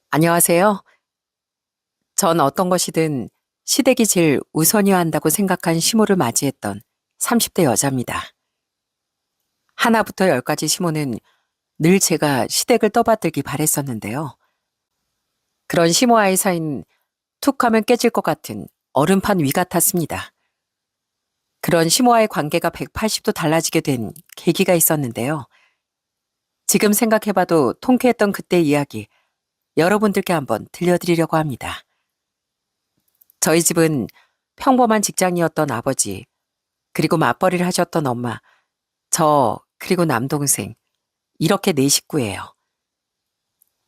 안녕하세요. 전 어떤 것이든 시댁이 제일 우선이어야 한다고 생각한 시모를 맞이했던 30대 여자입니다. 하나부터 열까지 시모는 늘 제가 시댁을 떠받들기 바랬었는데요. 그런 시모와의 사이는 툭 하면 깨질 것 같은 얼음판 위 같았습니다. 그런 시모와의 관계가 180도 달라지게 된 계기가 있었는데요. 지금 생각해봐도 통쾌했던 그때 이야기 여러분들께 한번 들려드리려고 합니다. 저희 집은 평범한 직장이었던 아버지, 그리고 맞벌이를 하셨던 엄마, 그리고 남동생, 이렇게 네 식구예요.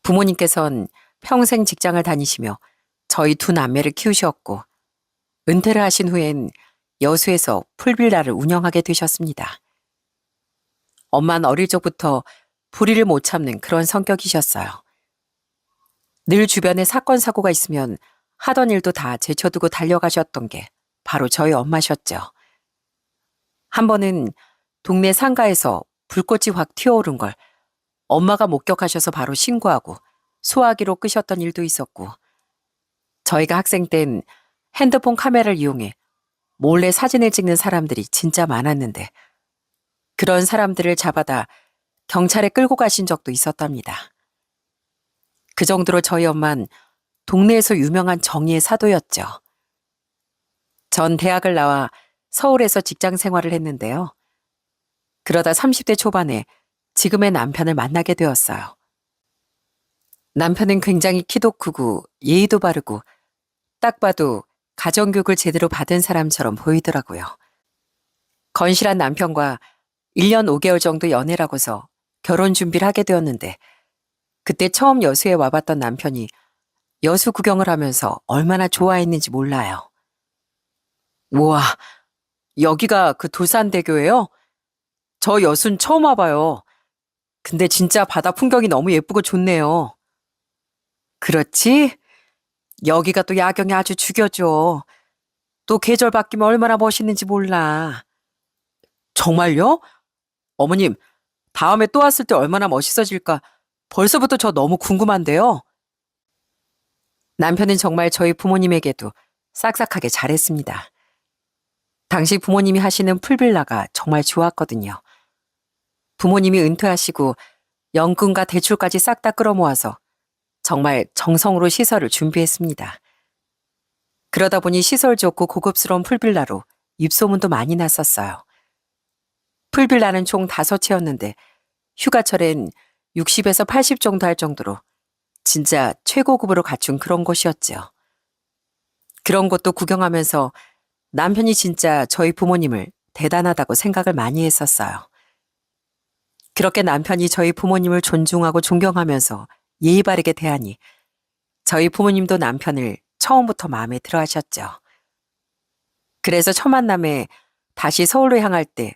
부모님께선 평생 직장을 다니시며 저희 두 남매를 키우셨고, 은퇴를 하신 후엔 여수에서 풀빌라를 운영하게 되셨습니다. 엄마는 어릴 적부터 불의를 못 참는 그런 성격이셨어요. 늘 주변에 사건, 사고가 있으면 하던 일도 다 제쳐두고 달려가셨던 게 바로 저희 엄마셨죠. 한 번은 동네 상가에서 불꽃이 확 튀어오른 걸 엄마가 목격하셔서 바로 신고하고 소화기로 끄셨던 일도 있었고, 저희가 학생 땐 핸드폰 카메라를 이용해 몰래 사진을 찍는 사람들이 진짜 많았는데, 그런 사람들을 잡아다 경찰에 끌고 가신 적도 있었답니다. 그 정도로 저희 엄만 동네에서 유명한 정의의 사도였죠. 전 대학을 나와 서울에서 직장 생활을 했는데요. 그러다 30대 초반에 지금의 남편을 만나게 되었어요. 남편은 굉장히 키도 크고 예의도 바르고 딱 봐도 가정교육을 제대로 받은 사람처럼 보이더라고요. 건실한 남편과 1년 5개월 정도 연애라고서 결혼 준비를 하게 되었는데, 그때 처음 여수에 와봤던 남편이 여수 구경을 하면서 얼마나 좋아했는지 몰라요. 우와, 여기가 그 돌산대교예요? 저 여순 처음 와봐요. 근데 진짜 바다 풍경이 너무 예쁘고 좋네요. 그렇지? 여기가 또 야경이 아주 죽여줘. 또 계절 바뀌면 얼마나 멋있는지 몰라. 정말요? 어머님, 다음에 또 왔을 때 얼마나 멋있어질까 벌써부터 저 너무 궁금한데요. 남편은 정말 저희 부모님에게도 싹싹하게 잘했습니다. 당시 부모님이 하시는 풀빌라가 정말 좋았거든요. 부모님이 은퇴하시고 연금과 대출까지 싹 다 끌어모아서 정말 정성으로 시설을 준비했습니다. 그러다 보니 시설 좋고 고급스러운 풀빌라로 입소문도 많이 났었어요. 풀빌라는 총 5채였는데 휴가철엔 60에서 80 정도 할 정도로 진짜 최고급으로 갖춘 그런 곳이었죠. 그런 곳도 구경하면서 남편이 진짜 저희 부모님을 대단하다고 생각을 많이 했었어요. 그렇게 남편이 저희 부모님을 존중하고 존경하면서 예의 바르게 대하니 저희 부모님도 남편을 처음부터 마음에 들어 하셨죠. 그래서 첫 만남에 다시 서울로 향할 때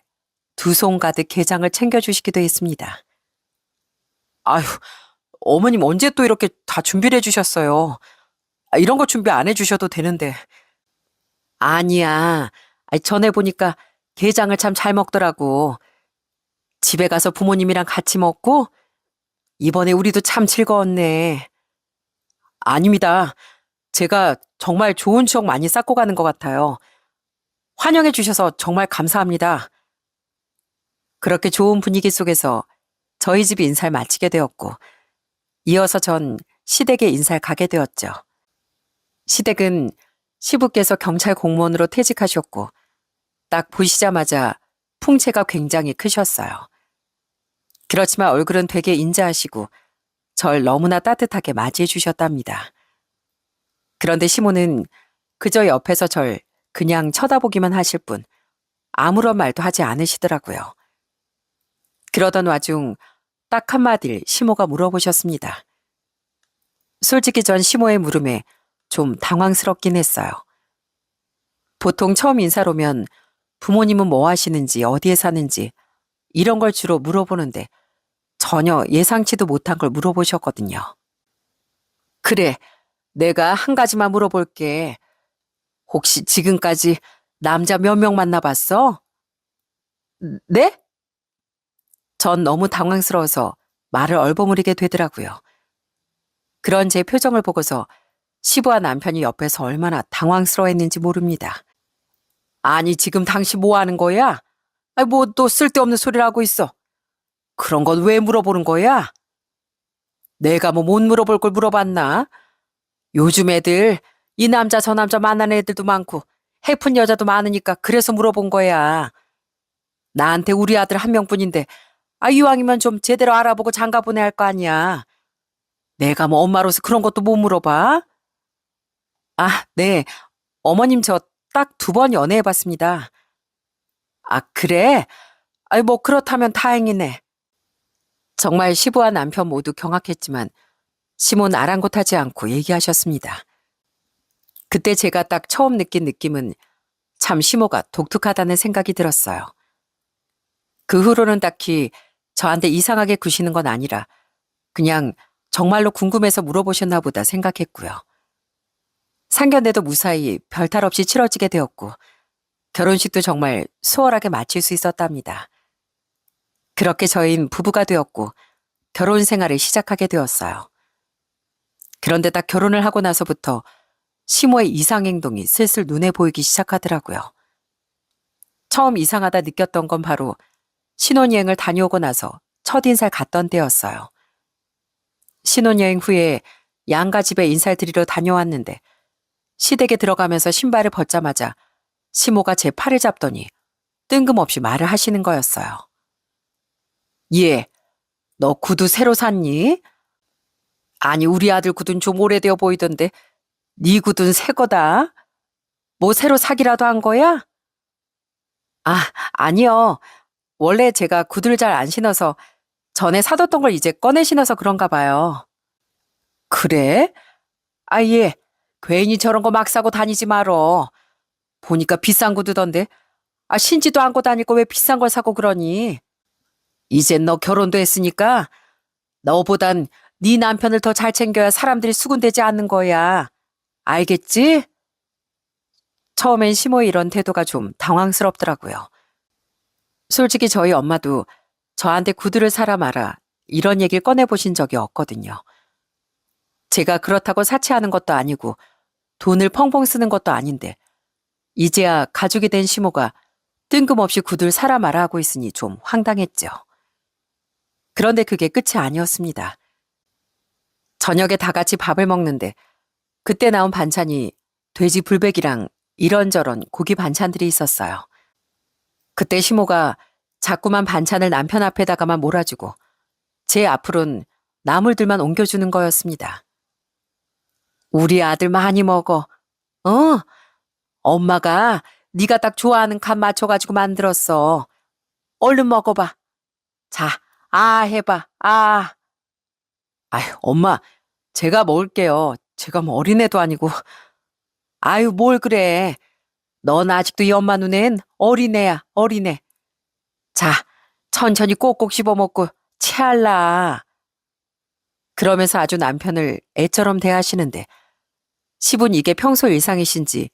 두 손 가득 게장을 챙겨주시기도 했습니다. 아휴, 어머님 언제 또 이렇게 다 준비를 해주셨어요? 이런 거 준비 안 해주셔도 되는데. 아니야. 전에 보니까 게장을 참 잘 먹더라고. 집에 가서 부모님이랑 같이 먹고 이번에 우리도 참 즐거웠네. 아닙니다. 제가 정말 좋은 추억 많이 쌓고 가는 것 같아요. 환영해 주셔서 정말 감사합니다. 그렇게 좋은 분위기 속에서 저희 집 인사를 마치게 되었고, 이어서 전 시댁에 인사를 가게 되었죠. 시댁은 시부께서 경찰 공무원으로 퇴직하셨고, 딱 보시자마자 풍채가 굉장히 크셨어요. 그렇지만 얼굴은 되게 인자하시고 절 너무나 따뜻하게 맞이해 주셨답니다. 그런데 시모는 그저 옆에서 절 그냥 쳐다보기만 하실 뿐 아무런 말도 하지 않으시더라고요. 그러던 와중 딱 한마디를 시모가 물어보셨습니다. 솔직히 전 시모의 물음에 좀 당황스럽긴 했어요. 보통 처음 인사를 오면 부모님은 뭐 하시는지, 어디에 사는지 이런 걸 주로 물어보는데 전혀 예상치도 못한 걸 물어보셨거든요. 그래, 내가 한 가지만 물어볼게. 혹시 지금까지 남자 몇 명 만나봤어? 네? 전 너무 당황스러워서 말을 얼버무리게 되더라고요. 그런 제 표정을 보고서 시부와 남편이 옆에서 얼마나 당황스러워했는지 모릅니다. 아니, 지금 당신 뭐 하는 거야? 아니, 뭐 또 쓸데없는 소리를 하고 있어. 그런 건 왜 물어보는 거야? 내가 뭐 못 물어볼 걸 물어봤나? 요즘 애들 이 남자 저 남자 만나는 애들도 많고 해픈 여자도 많으니까 그래서 물어본 거야. 나한테 우리 아들 한 명뿐인데 이왕이면 좀 제대로 알아보고 장가 보내야 할 거 아니야. 내가 뭐 엄마로서 그런 것도 못 물어봐? 네. 어머님 저 딱 2번 연애해봤습니다. 그래? 뭐 그렇다면 다행이네. 정말 시부와 남편 모두 경악했지만 심은 아랑곳하지 않고 얘기하셨습니다. 그때 제가 딱 처음 느낀 느낌은 참 시모가 독특하다는 생각이 들었어요. 그 후로는 딱히 저한테 이상하게 구시는 건 아니라 그냥 정말로 궁금해서 물어보셨나 보다 생각했고요. 상견례도 무사히 별탈 없이 치러지게 되었고 결혼식도 정말 수월하게 마칠 수 있었답니다. 그렇게 저희는 부부가 되었고 결혼 생활을 시작하게 되었어요. 그런데 딱 결혼을 하고 나서부터 시모의 이상 행동이 슬슬 눈에 보이기 시작하더라고요. 처음 이상하다 느꼈던 건 바로 신혼여행을 다녀오고 나서 첫인사를 갔던 때였어요. 신혼여행 후에 양가 집에 인사를 드리러 다녀왔는데 시댁에 들어가면서 신발을 벗자마자 시모가 제 팔을 잡더니 뜬금없이 말을 하시는 거였어요. 예, 너 구두 새로 샀니? 아니, 우리 아들 구두는 좀 오래되어 보이던데 네 구두는 새 거다. 뭐 새로 사기라도 한 거야? 아니요. 원래 제가 구두를 잘 안 신어서 전에 사뒀던 걸 이제 꺼내 신어서 그런가 봐요. 그래? 예. 괜히 저런 거 막 사고 다니지 말어. 보니까 비싼 구두던데. 신지도 않고 다닐 거 왜 비싼 걸 사고 그러니? 이젠 너 결혼도 했으니까 너보단 네 남편을 더 잘 챙겨야 사람들이 수군대지 않는 거야. 알겠지? 처음엔 시모의 이런 태도가 좀 당황스럽더라고요. 솔직히 저희 엄마도 저한테 구두를 사라 마라 이런 얘기를 꺼내보신 적이 없거든요. 제가 그렇다고 사치하는 것도 아니고 돈을 펑펑 쓰는 것도 아닌데 이제야 가족이 된 시모가 뜬금없이 구두를 사라 마라 하고 있으니 좀 황당했죠. 그런데 그게 끝이 아니었습니다. 저녁에 다 같이 밥을 먹는데 그때 나온 반찬이 돼지 불백이랑 이런저런 고기 반찬들이 있었어요. 그때 시모가 자꾸만 반찬을 남편 앞에다가만 몰아주고 제 앞으론 나물들만 옮겨주는 거였습니다. 우리 아들 많이 먹어. 엄마가 네가 딱 좋아하는 간 맞춰가지고 만들었어. 얼른 먹어봐. 자, 해봐. 아유, 엄마, 제가 먹을게요. 제가 뭐 어린애도 아니고. 아유, 뭘 그래. 넌 아직도 이 엄마 눈엔 어린애야, 어린애. 자, 천천히 꼭꼭 씹어먹고 체할라. 그러면서 아주 남편을 애처럼 대하시는데 시분 이게 평소 일상이신지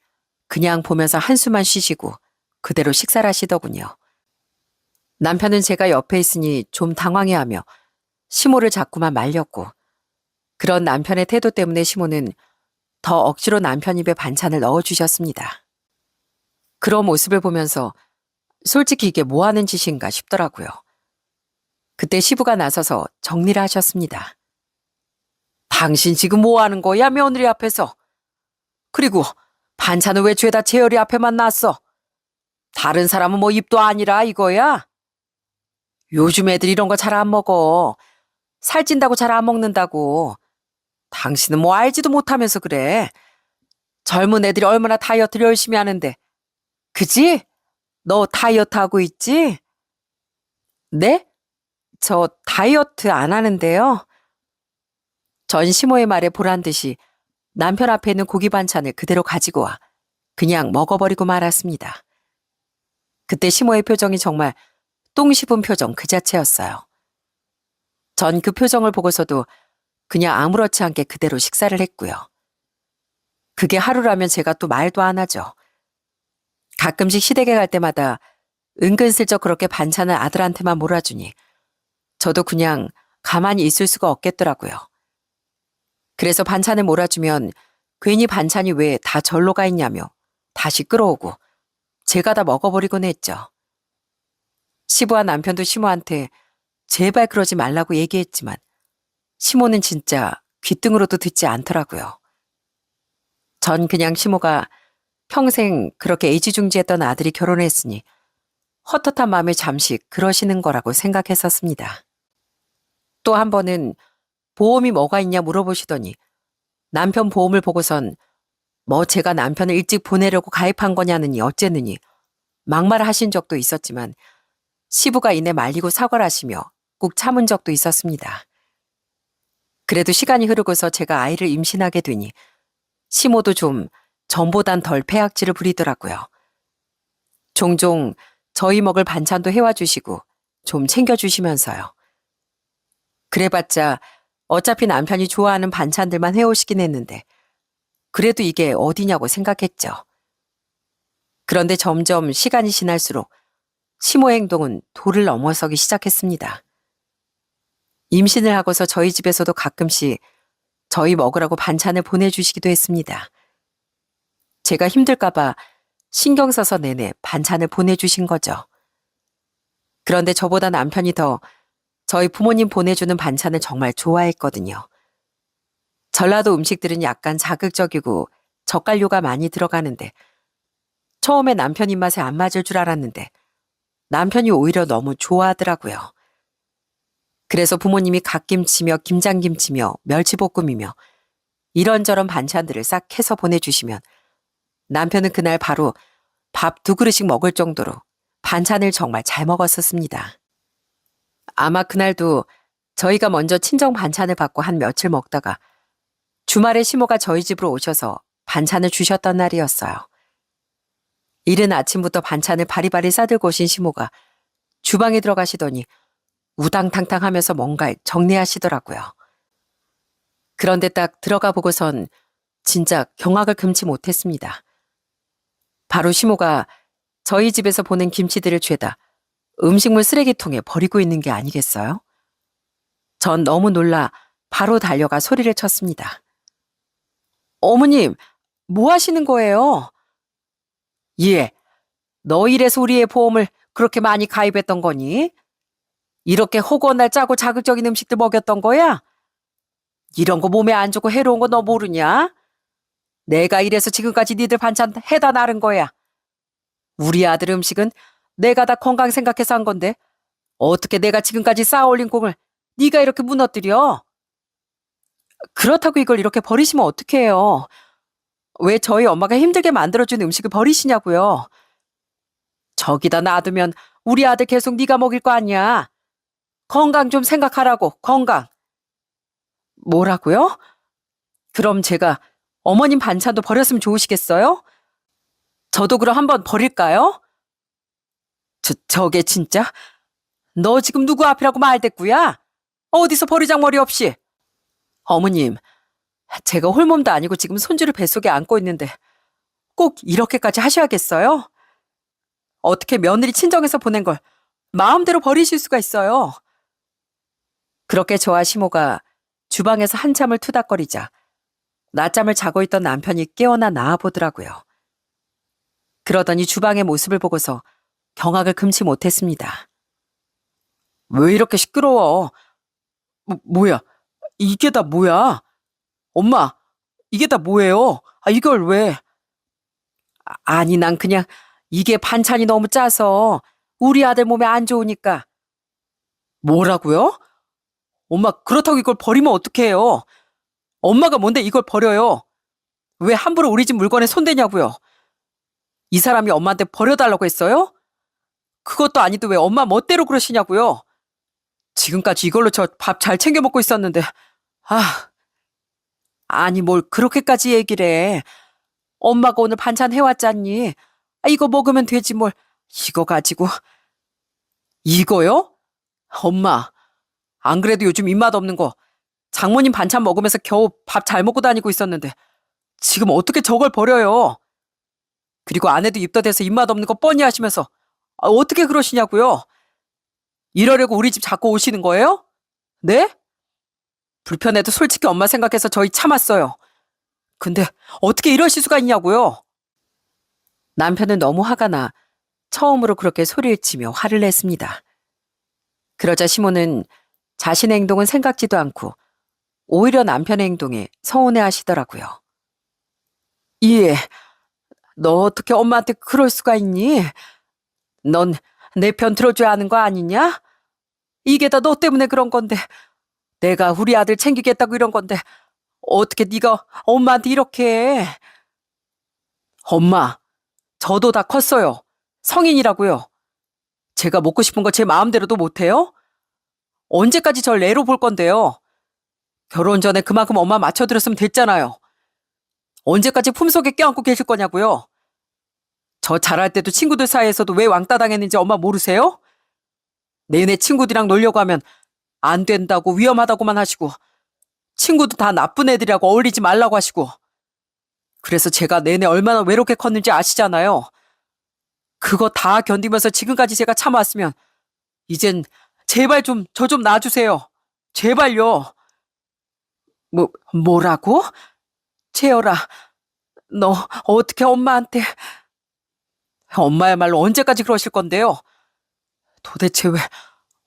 그냥 보면서 한숨만 쉬시고 그대로 식사를 하시더군요. 남편은 제가 옆에 있으니 좀 당황해하며 시모를 자꾸만 말렸고 그런 남편의 태도 때문에 시모는 더 억지로 남편 입에 반찬을 넣어주셨습니다. 그런 모습을 보면서 솔직히 이게 뭐 하는 짓인가 싶더라고요. 그때 시부가 나서서 정리를 하셨습니다. 당신 지금 뭐 하는 거야, 며느리 앞에서? 그리고 반찬은 왜 죄다 재열이 앞에만 놨어? 다른 사람은 뭐 입도 아니라 이거야? 요즘 애들 이런 거 잘 안 먹어. 살찐다고 잘 안 먹는다고. 당신은 뭐 알지도 못하면서 그래. 젊은 애들이 얼마나 다이어트를 열심히 하는데. 그지? 너 다이어트 하고 있지? 네? 저 다이어트 안 하는데요. 전 시모의 말에 보란 듯이 남편 앞에 있는 고기 반찬을 그대로 가지고 와 그냥 먹어버리고 말았습니다. 그때 시모의 표정이 정말 똥 씹은 표정 그 자체였어요. 전 그 표정을 보고서도 그냥 아무렇지 않게 그대로 식사를 했고요. 그게 하루라면 제가 또 말도 안 하죠. 가끔씩 시댁에 갈 때마다 은근슬쩍 그렇게 반찬을 아들한테만 몰아주니 저도 그냥 가만히 있을 수가 없겠더라고요. 그래서 반찬을 몰아주면 괜히 반찬이 왜 다 절로 가 있냐며 다시 끌어오고 제가 다 먹어버리곤 했죠. 시부와 남편도 시모한테 제발 그러지 말라고 얘기했지만 시모는 진짜 귓등으로도 듣지 않더라고요. 전 그냥 시모가 평생 그렇게 애지중지했던 아들이 결혼했으니 헛헛한 마음에 잠시 그러시는 거라고 생각했었습니다. 또 한 번은 보험이 뭐가 있냐 물어보시더니 남편 보험을 보고선 뭐 제가 남편을 일찍 보내려고 가입한 거냐느니 어째느니 막말을 하신 적도 있었지만 시부가 이내 말리고 사과를 하시며 꾹 참은 적도 있었습니다. 그래도 시간이 흐르고서 제가 아이를 임신하게 되니 시모도 좀 전보단 덜 폐악질을 부리더라고요. 종종 저희 먹을 반찬도 해와 주시고 좀 챙겨주시면서요. 그래봤자 어차피 남편이 좋아하는 반찬들만 해오시긴 했는데 그래도 이게 어디냐고 생각했죠. 그런데 점점 시간이 지날수록 시모의 행동은 도를 넘어서기 시작했습니다. 임신을 하고서 저희 집에서도 가끔씩 저희 먹으라고 반찬을 보내주시기도 했습니다. 제가 힘들까봐 신경 써서 내내 반찬을 보내주신 거죠. 그런데 저보다 남편이 더 저희 부모님 보내주는 반찬을 정말 좋아했거든요. 전라도 음식들은 약간 자극적이고 젓갈류가 많이 들어가는데 처음에 남편 입맛에 안 맞을 줄 알았는데 남편이 오히려 너무 좋아하더라고요. 그래서 부모님이 갓김치며 김장김치며 멸치볶음이며 이런저런 반찬들을 싹 해서 보내주시면 남편은 그날 바로 밥 2그릇씩 먹을 정도로 반찬을 정말 잘 먹었었습니다. 아마 그날도 저희가 먼저 친정 반찬을 받고 한 며칠 먹다가 주말에 시모가 저희 집으로 오셔서 반찬을 주셨던 날이었어요. 이른 아침부터 반찬을 바리바리 싸들고 오신 시모가 주방에 들어가시더니 우당탕탕 하면서 뭔가 정리하시더라고요. 그런데 딱 들어가 보고선 진짜 경악을 금치 못했습니다. 바로 시모가 저희 집에서 보낸 김치들을 죄다 음식물 쓰레기통에 버리고 있는 게 아니겠어요? 전 너무 놀라 바로 달려가 소리를 쳤습니다. 어머님, 뭐 하시는 거예요? 예, 너 이래서 우리의 보험을 그렇게 많이 가입했던 거니? 이렇게 허구한 날 짜고 자극적인 음식들 먹였던 거야? 이런 거 몸에 안 좋고 해로운 거 너 모르냐? 내가 이래서 지금까지 니들 반찬 해다 나른 거야. 우리 아들 음식은 내가 다 건강 생각해서 한 건데 어떻게 내가 지금까지 쌓아 올린 공을 네가 이렇게 무너뜨려? 그렇다고 이걸 이렇게 버리시면 어떡해요? 왜 저희 엄마가 힘들게 만들어준 음식을 버리시냐고요? 저기다 놔두면 우리 아들 계속 네가 먹일 거 아니야. 건강 좀 생각하라고, 건강. 뭐라고요? 그럼 제가 어머님 반찬도 버렸으면 좋으시겠어요? 저도 그럼 한번 버릴까요? 저게 진짜? 너 지금 누구 앞이라고 말댔구야? 어디서 버리장머리 없이? 어머님, 제가 홀몸도 아니고 지금 손주를 뱃속에 안고 있는데 꼭 이렇게까지 하셔야겠어요? 어떻게 며느리 친정에서 보낸 걸 마음대로 버리실 수가 있어요? 그렇게 저와 시모가 주방에서 한참을 투닥거리자 낮잠을 자고 있던 남편이 깨어나 나와보더라고요. 그러더니 주방의 모습을 보고서 경악을 금치 못했습니다. 왜 이렇게 시끄러워? 뭐야? 이게 다 뭐야? 엄마, 이게 다 뭐예요? 이걸 왜? 아니, 난 그냥 이게 반찬이 너무 짜서 우리 아들 몸에 안 좋으니까. 뭐라고요? 엄마, 그렇다고 이걸 버리면 어떡해요? 엄마가 뭔데 이걸 버려요? 왜 함부로 우리 집 물건에 손대냐고요? 이 사람이 엄마한테 버려달라고 했어요? 그것도 아니도 왜 엄마 멋대로 그러시냐고요? 지금까지 이걸로 저 밥 잘 챙겨 먹고 있었는데, 아니 뭘 그렇게까지 얘기를 해. 엄마가 오늘 반찬 해왔잖니. 이거 먹으면 되지 뭘. 이거 가지고. 이거요? 엄마, 안 그래도 요즘 입맛 없는 거 장모님 반찬 먹으면서 겨우 밥 잘 먹고 다니고 있었는데 지금 어떻게 저걸 버려요? 그리고 아내도 입덧해서 입맛 없는 거 뻔히 하시면서 어떻게 그러시냐고요? 이러려고 우리 집 자꾸 오시는 거예요? 네? 불편해도 솔직히 엄마 생각해서 저희 참았어요. 근데 어떻게 이러실 수가 있냐고요? 남편은 너무 화가 나 처음으로 그렇게 소리를 치며 화를 냈습니다. 그러자 시모는 자신의 행동은 생각지도 않고 오히려 남편의 행동에 서운해 하시더라고요. 예, 너 어떻게 엄마한테 그럴 수가 있니? 넌 내 편 들어줘야 하는 거 아니냐? 이게 다 너 때문에 그런 건데 내가 우리 아들 챙기겠다고 이런 건데 어떻게 네가 엄마한테 이렇게 해? 엄마, 저도 다 컸어요. 성인이라고요. 제가 먹고 싶은 거 제 마음대로도 못해요? 언제까지 절 애로 볼 건데요? 결혼 전에 그만큼 엄마 맞춰드렸으면 됐잖아요. 언제까지 품속에 껴안고 계실 거냐고요? 저 잘할 때도 친구들 사이에서도 왜 왕따 당했는지 엄마 모르세요? 내내 친구들이랑 놀려고 하면 안 된다고 위험하다고만 하시고 친구도 다 나쁜 애들이라고 어울리지 말라고 하시고 그래서 제가 내내 얼마나 외롭게 컸는지 아시잖아요. 그거 다 견디면서 지금까지 제가 참아왔으면 이젠 제발 좀 저 좀 놔주세요. 제발요. 뭐라고? 채열아, 너 어떻게 엄마한테... 엄마야말로 언제까지 그러실 건데요? 도대체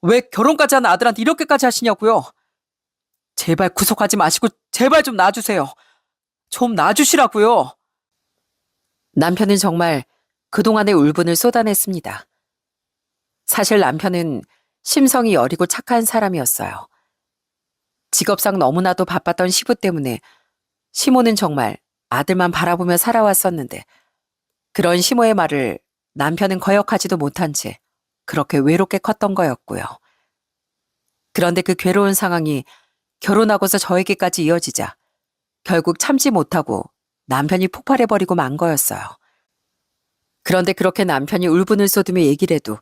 왜 결혼까지 한 아들한테 이렇게까지 하시냐고요? 제발 구속하지 마시고 제발 좀 놔주세요. 좀 놔주시라고요. 남편은 정말 그동안의 울분을 쏟아냈습니다. 사실 남편은 심성이 여리고 착한 사람이었어요. 직업상 너무나도 바빴던 시부 때문에 시모는 정말 아들만 바라보며 살아왔었는데 그런 시모의 말을 남편은 거역하지도 못한 채 그렇게 외롭게 컸던 거였고요. 그런데 그 괴로운 상황이 결혼하고서 저에게까지 이어지자 결국 참지 못하고 남편이 폭발해버리고 만 거였어요. 그런데 그렇게 남편이 울분을 쏟으며 얘기를 해도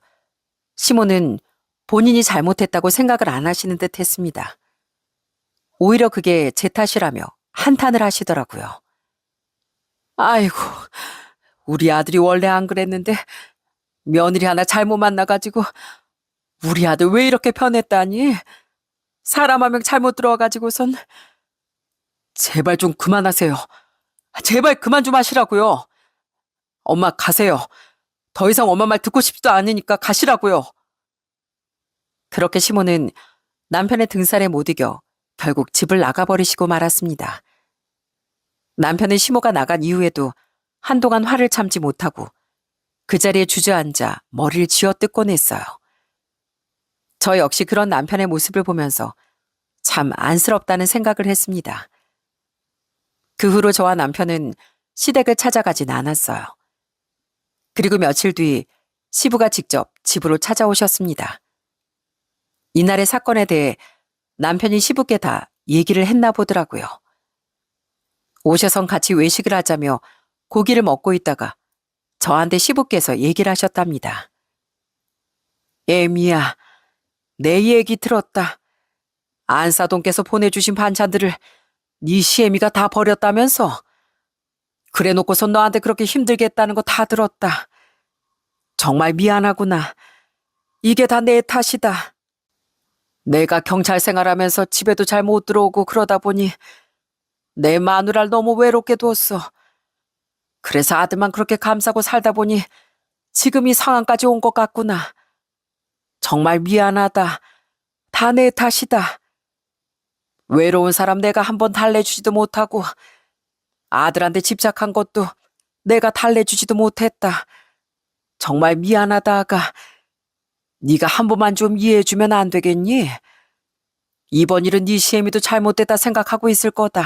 시모는 본인이 잘못했다고 생각을 안 하시는 듯 했습니다. 오히려 그게 제 탓이라며 한탄을 하시더라고요. 아이고, 우리 아들이 원래 안 그랬는데 며느리 하나 잘못 만나가지고 우리 아들 왜 이렇게 변했다니? 사람 한 명 잘못 들어와가지고선 제발 좀 그만하세요. 제발 그만 좀 하시라고요. 엄마 가세요. 더 이상 엄마 말 듣고 싶지도 않으니까 가시라고요. 그렇게 시모는 남편의 등살에 못 이겨 결국 집을 나가버리시고 말았습니다. 남편은 시모가 나간 이후에도 한동안 화를 참지 못하고 그 자리에 주저앉아 머리를 쥐어뜯곤 했어요. 저 역시 그런 남편의 모습을 보면서 참 안쓰럽다는 생각을 했습니다. 그 후로 저와 남편은 시댁을 찾아가진 않았어요. 그리고 며칠 뒤 시부가 직접 집으로 찾아오셨습니다. 이날의 사건에 대해 남편이 시부께 다 얘기를 했나 보더라고요. 오셔선 같이 외식을 하자며 고기를 먹고 있다가 저한테 시부께서 얘기를 하셨답니다. 애미야, 내 얘기 들었다. 안사돈께서 보내주신 반찬들을 네 시애미가 다 버렸다면서? 그래놓고서 너한테 그렇게 힘들게 했다는 거 다 들었다. 정말 미안하구나. 이게 다 내 탓이다. 내가 경찰 생활하면서 집에도 잘 못 들어오고 그러다 보니 내 마누라를 너무 외롭게 두었어. 그래서 아들만 그렇게 감싸고 살다 보니 지금 이 상황까지 온 것 같구나. 정말 미안하다. 다 내 탓이다. 외로운 사람 내가 한번 달래주지도 못하고 아들한테 집착한 것도 내가 달래주지도 못했다. 정말 미안하다 아가. 네가 한 번만 좀 이해해주면 안 되겠니? 이번 일은 네 시애미도 잘못됐다 생각하고 있을 거다.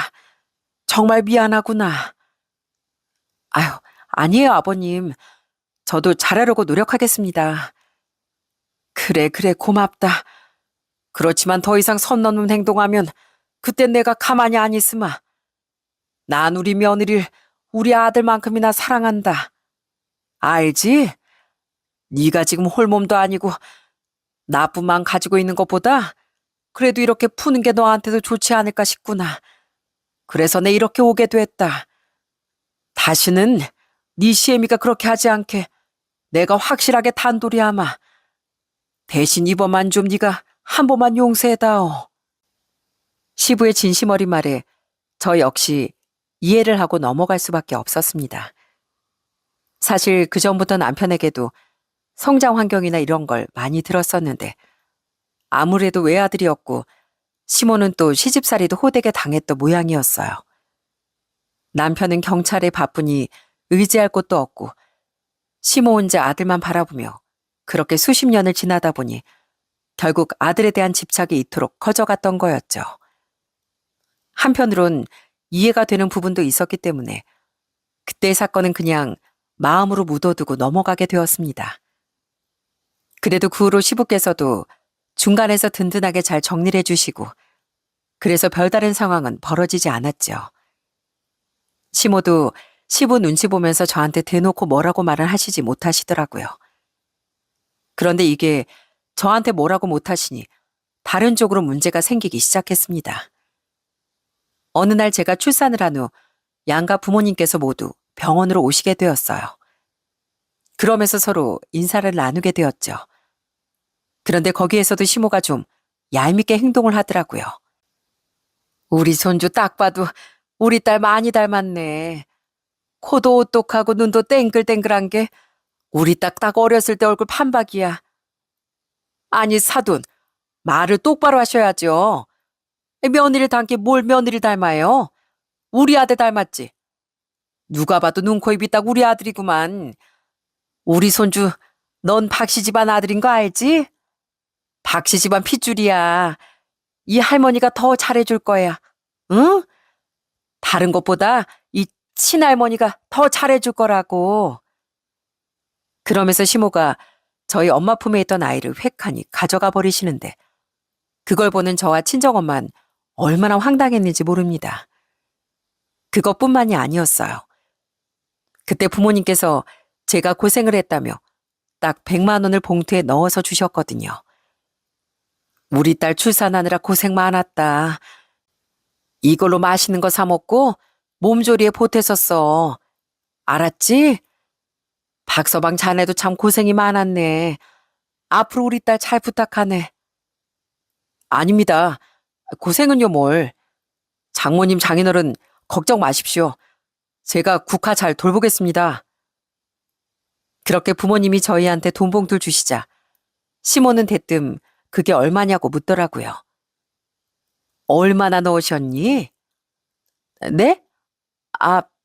정말 미안하구나. 아유, 아니에요 아버님. 저도 잘하려고 노력하겠습니다. 그래 고맙다. 그렇지만 더 이상 선 넘는 행동하면 그땐 내가 가만히 안 있으마. 난 우리 며느리를 우리 아들만큼이나 사랑한다. 알지? 네가 지금 홀몸도 아니고 나쁜 마음 가지고 있는 것보다 그래도 이렇게 푸는 게 너한테도 좋지 않을까 싶구나. 그래서 내 이렇게 오게 됐다. 다시는 네 시애미가 그렇게 하지 않게 내가 확실하게 단도리하마. 대신 이번만 좀 네가 한 번만 용서해다오. 시부의 진심 어린 말에 저 역시 이해를 하고 넘어갈 수밖에 없었습니다. 사실 그전부터 남편에게도 성장 환경이나 이런 걸 많이 들었었는데 아무래도 외아들이었고 시모는 또 시집살이도 호되게 당했던 모양이었어요. 남편은 경찰에 바쁘니 의지할 곳도 없고 시모 혼자 아들만 바라보며 그렇게 수십 년을 지나다 보니 결국 아들에 대한 집착이 이토록 커져갔던 거였죠. 한편으론 이해가 되는 부분도 있었기 때문에 그때의 사건은 그냥 마음으로 묻어두고 넘어가게 되었습니다. 그래도 그 후로 시부께서도 중간에서 든든하게 잘 정리를 해주시고 그래서 별다른 상황은 벌어지지 않았죠. 시모도 시부 눈치 보면서 저한테 대놓고 뭐라고 말은 하시지 못하시더라고요. 그런데 이게 저한테 뭐라고 못하시니 다른 쪽으로 문제가 생기기 시작했습니다. 어느 날 제가 출산을 한 후 양가 부모님께서 모두 병원으로 오시게 되었어요. 그러면서 서로 인사를 나누게 되었죠. 그런데 거기에서도 시모가 좀 얄밉게 행동을 하더라고요. 우리 손주 딱 봐도 우리 딸 많이 닮았네. 코도 오똑하고 눈도 땡글땡글한 게 우리 딸 딱 어렸을 때 얼굴 판박이야. 아니 사돈, 말을 똑바로 하셔야죠. 며느리 닮게 뭘 며느리 닮아요? 우리 아들 닮았지. 누가 봐도 눈, 코, 입이 딱 우리 아들이구만. 우리 손주, 넌 박씨 집안 아들인 거 알지? 박씨 집안 핏줄이야. 이 할머니가 더 잘해줄 거야. 응? 다른 것보다 이 친할머니가 더 잘해줄 거라고. 그러면서 시모가 저희 엄마 품에 있던 아이를 획하니 가져가 버리시는데 그걸 보는 저와 친정엄마는 얼마나 황당했는지 모릅니다. 그것뿐만이 아니었어요. 그때 부모님께서 제가 고생을 했다며 딱 100만 원을 봉투에 넣어서 주셨거든요. 우리 딸 출산하느라 고생 많았다. 이걸로 맛있는 거 사 먹고 몸조리에 보태었어. 알았지? 박서방 자네도 참 고생이 많았네. 앞으로 우리 딸 잘 부탁하네. 아닙니다. 고생은요 뭘. 장모님 장인어른 걱정 마십시오. 제가 국화 잘 돌보겠습니다. 그렇게 부모님이 저희한테 돈 봉투를 주시자 시모는 대뜸 그게 얼마냐고 묻더라고요. 얼마나 넣으셨니? 네?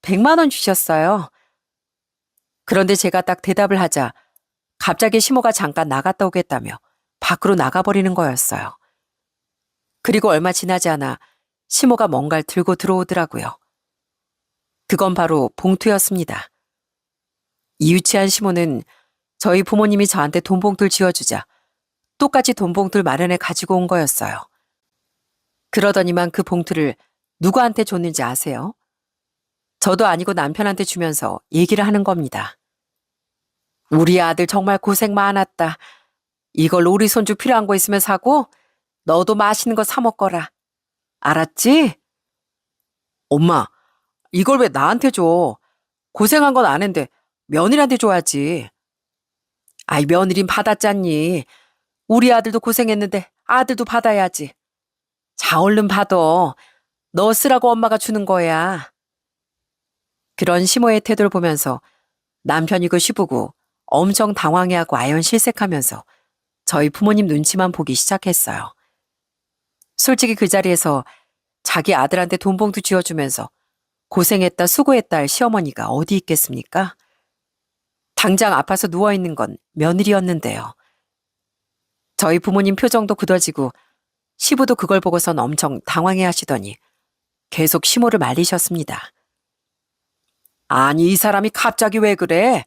100만 원 주셨어요. 그런데 제가 딱 대답을 하자 갑자기 시모가 잠깐 나갔다 오겠다며 밖으로 나가버리는 거였어요. 그리고 얼마 지나지 않아 시모가 뭔가를 들고 들어오더라고요. 그건 바로 봉투였습니다. 이 유치한 시모는 저희 부모님이 저한테 돈 봉투를 쥐어주자 똑같이 돈 봉투를 마련해 가지고 온 거였어요. 그러더니만 그 봉투를 누구한테 줬는지 아세요? 저도 아니고 남편한테 주면서 얘기를 하는 겁니다. 우리 아들 정말 고생 많았다. 이걸로 우리 손주 필요한 거 있으면 사고 너도 맛있는 거 사 먹거라. 알았지? 엄마, 이걸 왜 나한테 줘? 고생한 건 아는데 며느리한테 줘야지. 아이 며느린 받았잖니. 우리 아들도 고생했는데 아들도 받아야지. 자 얼른 받아. 너 쓰라고 엄마가 주는 거야. 그런 시모의 태도를 보면서 남편이고 시부고 엄청 당황해하고 아연실색하면서 저희 부모님 눈치만 보기 시작했어요. 솔직히 그 자리에서 자기 아들한테 돈 봉투 쥐어주면서 고생했다 수고했다 할 시어머니가 어디 있겠습니까? 당장 아파서 누워있는 건 며느리였는데요. 저희 부모님 표정도 굳어지고 시부도 그걸 보고선 엄청 당황해 하시더니 계속 시모를 말리셨습니다. 아니 이 사람이 갑자기 왜 그래?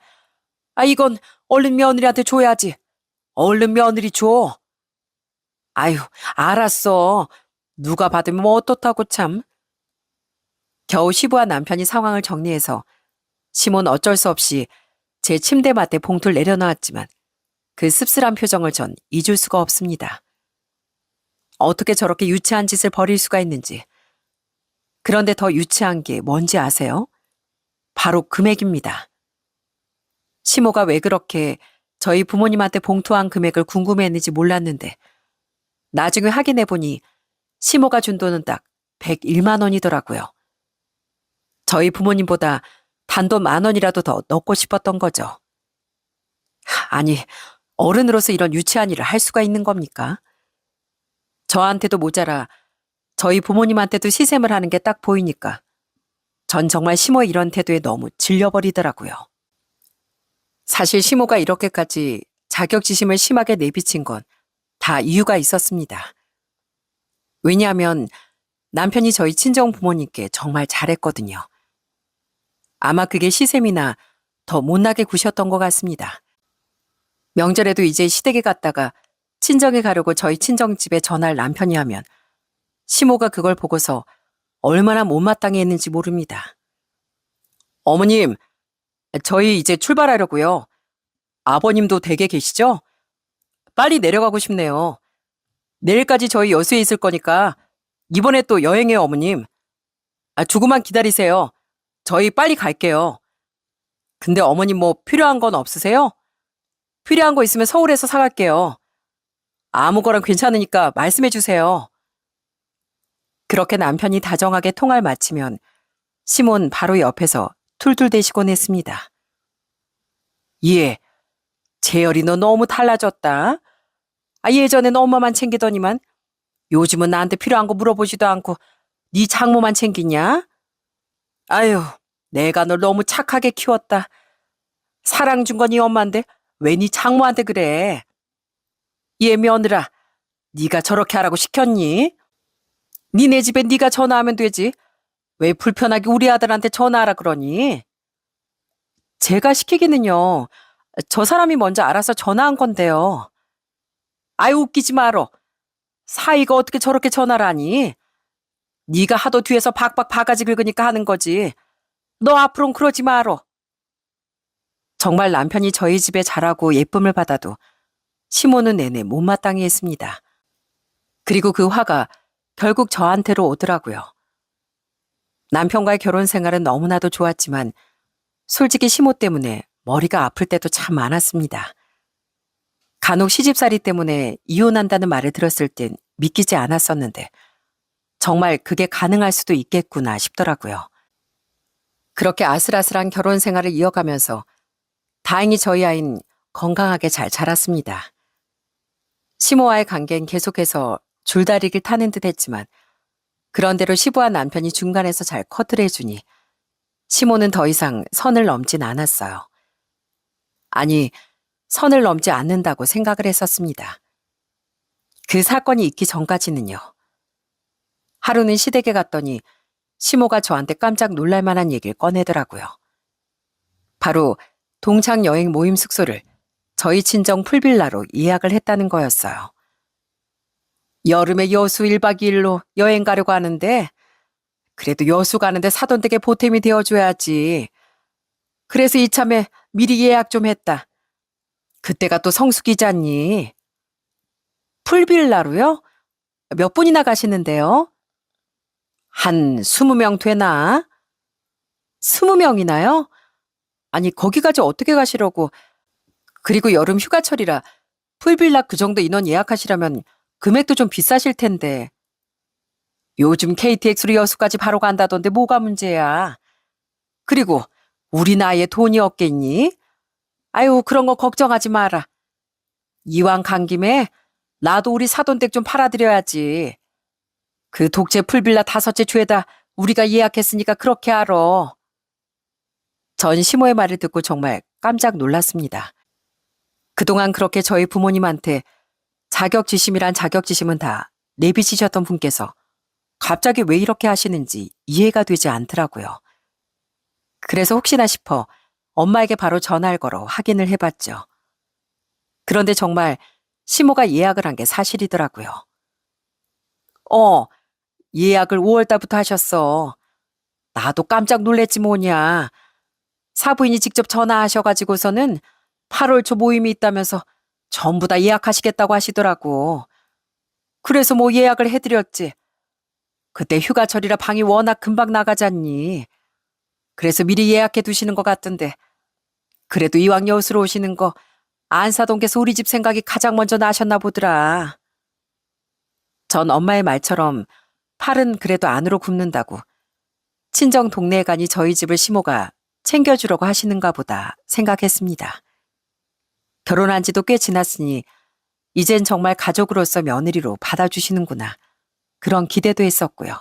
이건 얼른 며느리한테 줘야지. 얼른 며느리 줘. 아유 알았어. 누가 받으면 뭐 어떻다고 참. 겨우 시부와 남편이 상황을 정리해서 시모는 어쩔 수 없이 제 침대맡에 봉투를 내려놓았지만 그 씁쓸한 표정을 전 잊을 수가 없습니다. 어떻게 저렇게 유치한 짓을 벌일 수가 있는지. 그런데 더 유치한 게 뭔지 아세요? 바로 금액입니다. 시모가 왜 그렇게 저희 부모님한테 봉투한 금액을 궁금해했는지 몰랐는데 나중에 확인해보니 시모가 준 돈은 딱 101만 원이더라고요. 저희 부모님보다 단돈 10,000원이라도 더 넣고 싶었던 거죠. 아니, 어른으로서 이런 유치한 일을 할 수가 있는 겁니까? 저한테도 모자라 저희 부모님한테도 시샘을 하는 게 딱 보이니까 전 정말 시모의 이런 태도에 너무 질려버리더라고요. 사실 시모가 이렇게까지 자격지심을 심하게 내비친 건 다 이유가 있었습니다. 왜냐하면 남편이 저희 친정 부모님께 정말 잘했거든요. 아마 그게 시샘이나 더 못나게 구셨던 것 같습니다. 명절에도 이제 시댁에 갔다가 친정에 가려고 저희 친정집에 전화를 남편이 하면 시모가 그걸 보고서 얼마나 못마땅해 했는지 모릅니다. 어머님, 저희 이제 출발하려고요. 아버님도 댁에 계시죠? 빨리 내려가고 싶네요. 내일까지 저희 여수에 있을 거니까 이번에 또 여행해요, 어머님. 조금만 기다리세요. 저희 빨리 갈게요. 근데 어머님 뭐 필요한 건 없으세요? 필요한 거 있으면 서울에서 사갈게요. 아무거나 괜찮으니까 말씀해 주세요. 그렇게 남편이 다정하게 통화를 마치면 시몬 바로 옆에서 툴툴대시곤 했습니다. 예, 재열이 너 너무 달라졌다. 예전엔 엄마만 챙기더니만 요즘은 나한테 필요한 거 물어보지도 않고 네 장모만 챙기냐? 아유, 내가 널 너무 착하게 키웠다. 사랑 준 건 네 엄마인데 왜 네 장모한테 그래? 얘 며느라, 네가 저렇게 하라고 시켰니? 니네 집에 네가 전화하면 되지. 왜 불편하게 우리 아들한테 전화하라 그러니? 제가 시키기는요. 저 사람이 먼저 알아서 전화한 건데요. 아유, 웃기지 마라. 사이가 어떻게 저렇게 전화를 하니? 네가 하도 뒤에서 박박 바가지 긁으니까 하는 거지. 너 앞으로는 그러지 마라. 정말 남편이 저희 집에 잘하고 예쁨을 받아도 시모는 내내 못마땅해 했습니다. 그리고 그 화가 결국 저한테로 오더라고요. 남편과의 결혼 생활은 너무나도 좋았지만 솔직히 시모 때문에 머리가 아플 때도 참 많았습니다. 간혹 시집살이 때문에 이혼한다는 말을 들었을 땐 믿기지 않았었는데 정말 그게 가능할 수도 있겠구나 싶더라고요. 그렇게 아슬아슬한 결혼 생활을 이어가면서 다행히 저희 아이는 건강하게 잘 자랐습니다. 시모와의 관계는 계속해서 줄다리기를 타는 듯 했지만 그런대로 시부와 남편이 중간에서 잘 커트를 해주니 시모는 더 이상 선을 넘진 않았어요. 아니, 선을 넘지 않는다고 생각을 했었습니다. 그 사건이 있기 전까지는요. 하루는 시댁에 갔더니 시모가 저한테 깜짝 놀랄 만한 얘기를 꺼내더라고요. 바로 동창 여행 모임 숙소를 저희 친정 풀빌라로 예약을 했다는 거였어요. 여름에 여수 1박 2일로 여행 가려고 하는데 그래도 여수 가는데 사돈댁에 보탬이 되어줘야지. 그래서 이참에 미리 예약 좀 했다. 그때가 또 성수기잖니. 풀빌라로요? 몇 분이나 가시는데요? 한 20명 되나? 20명이나요? 아니, 거기까지 어떻게 가시려고. 그리고 여름 휴가철이라 풀빌라 그 정도 인원 예약하시려면 금액도 좀 비싸실 텐데. 요즘 KTX로 여수까지 바로 간다던데 뭐가 문제야. 그리고 우리 나이에 돈이 없겠니? 아유, 그런 거 걱정하지 마라. 이왕 간 김에 나도 우리 사돈댁 좀 팔아드려야지. 그 독재 풀빌라 5채 죄다 우리가 예약했으니까 그렇게 알아. 전 시모의 말을 듣고 정말 깜짝 놀랐습니다. 그동안 그렇게 저희 부모님한테 자격지심이란 자격지심은 다 내비치셨던 분께서 갑자기 왜 이렇게 하시는지 이해가 되지 않더라고요. 그래서 혹시나 싶어 엄마에게 바로 전화를 걸어 확인을 해봤죠. 그런데 정말 시모가 예약을 한 게 사실이더라고요. 예약을 5월 달부터 하셨어. 나도 깜짝 놀랬지 뭐냐. 사부인이 직접 전화하셔가지고서는 8월 초 모임이 있다면서 전부 다 예약하시겠다고 하시더라고. 그래서 뭐 예약을 해드렸지. 그때 휴가철이라 방이 워낙 금방 나가잖니. 그래서 미리 예약해 두시는 것 같던데. 그래도 이왕 여수로 오시는 거 안사동께서 우리 집 생각이 가장 먼저 나셨나 보더라. 전 엄마의 말처럼 팔은 그래도 안으로 굽는다고 친정 동네에 가니 저희 집을 시모가 챙겨주려고 하시는가 보다 생각했습니다. 결혼한 지도 꽤 지났으니 이젠 정말 가족으로서 며느리로 받아주시는구나. 그런 기대도 했었고요.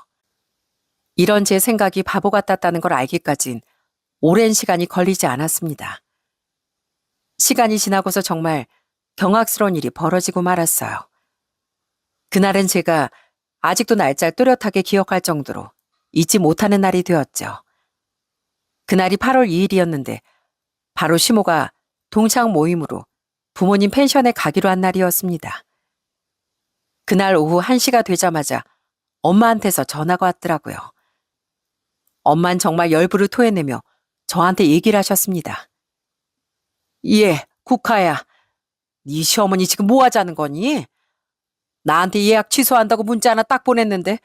이런 제 생각이 바보 같았다는 걸 알기까진 오랜 시간이 걸리지 않았습니다. 시간이 지나고서 정말 경악스러운 일이 벌어지고 말았어요. 그날은 제가 아직도 날짜를 또렷하게 기억할 정도로 잊지 못하는 날이 되었죠. 그날이 8월 2일이었는데 바로 시모가 동창 모임으로 부모님 펜션에 가기로 한 날이었습니다. 그날 오후 1시가 되자마자 엄마한테서 전화가 왔더라고요. 엄만 정말 열불을 토해내며 저한테 얘기를 하셨습니다. 예, 국화야. 네 시어머니 지금 뭐 하자는 거니? 나한테 예약 취소한다고 문자 하나 딱 보냈는데